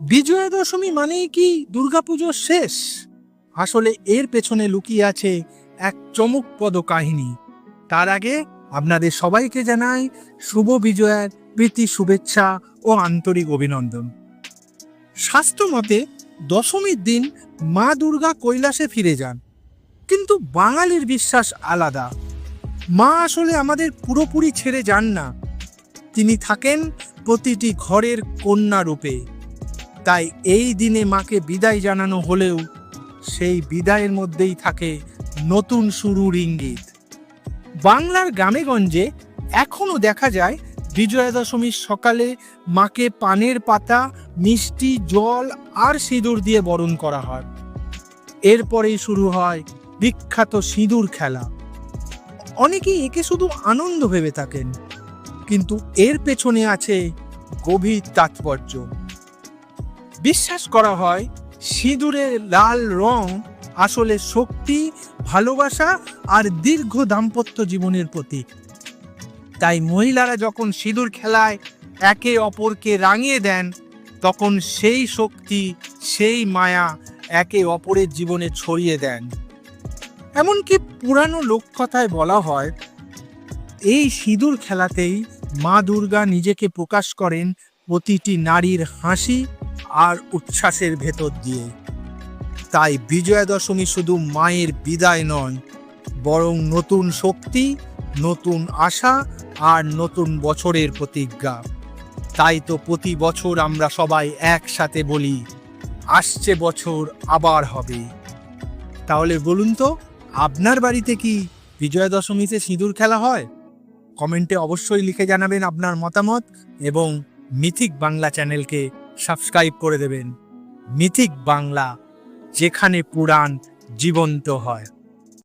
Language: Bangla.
বিজয়া দশমী মানেই কি দুর্গাপুজোর শেষ? আসলে এর পেছনে লুকিয়ে আছে এক চমকপ্রদ কাহিনী। তার আগে আপনাদের সবাইকে জানাই শুভ বিজয়ার প্রীতি শুভেচ্ছা ও আন্তরিক অভিনন্দন। শাস্ত্র মতে দশমীর দিন মা দুর্গা কৈলাসে ফিরে যান, কিন্তু বাঙালির বিশ্বাস আলাদা। মা আসলে আমাদের পুরোপুরি ছেড়ে যান না, তিনি থাকেন প্রতিটি ঘরের কন্যা রূপে। তাই এই দিনে মাকে বিদায় জানানো হলেও সেই বিদায়ের মধ্যেই থাকে নতুন শুরুর ইঙ্গিত। বাংলার গ্রামেগঞ্জে এখনো দেখা যায় বিজয়া দশমীর সকালে মাকে পানের পাতা, মিষ্টি, জল আর সিঁদুর দিয়ে বরণ করা হয়। এরপরেই শুরু হয় বিখ্যাত সিঁদুর খেলা। অনেকেই একে শুধু আনন্দ ভেবে থাকেন, কিন্তু এর পেছনে আছে গভীর তাৎপর্য। বিশ্বাস করা হয় সিঁদুরের লাল রং আসলে শক্তি, ভালোবাসা আর দীর্ঘ দাম্পত্য জীবনের প্রতীক। তাই মহিলারা যখন সিঁদুর খেলায় একে অপরকে রাঙিয়ে দেন, তখন সেই শক্তি, সেই মায়া একে অপরের জীবনে ছড়িয়ে দেন। এমনকি পুরানো লোককথায় বলা হয় এই সিঁদুর খেলাতেই মা দুর্গা নিজেকে প্রকাশ করেন প্রতিটি নারীর হাসি আর উচ্ছ্বাসের ভেতর দিয়ে। তাই বিজয়া দশমী শুধু মায়ের বিদায় নয়, বরং নতুন শক্তি, নতুন আশা আর নতুন বছরের প্রতিজ্ঞা। তাই তো প্রতি বছর আমরা সবাই একসাথে বলি, আসছে বছর আবার হবে। তাহলে বলুন তো, আপনার বাড়িতে কি বিজয়া দশমীতে সিঁদুর খেলা হয়? কমেন্টে অবশ্যই লিখে জানাবেন আপনার মতামত এবং মিথিক বাংলা চ্যানেলকে সাবস্ক্রাইব করে দেবেন। মিথিক বাংলা, যেখানে পুরাণ জীবন্ত হয়।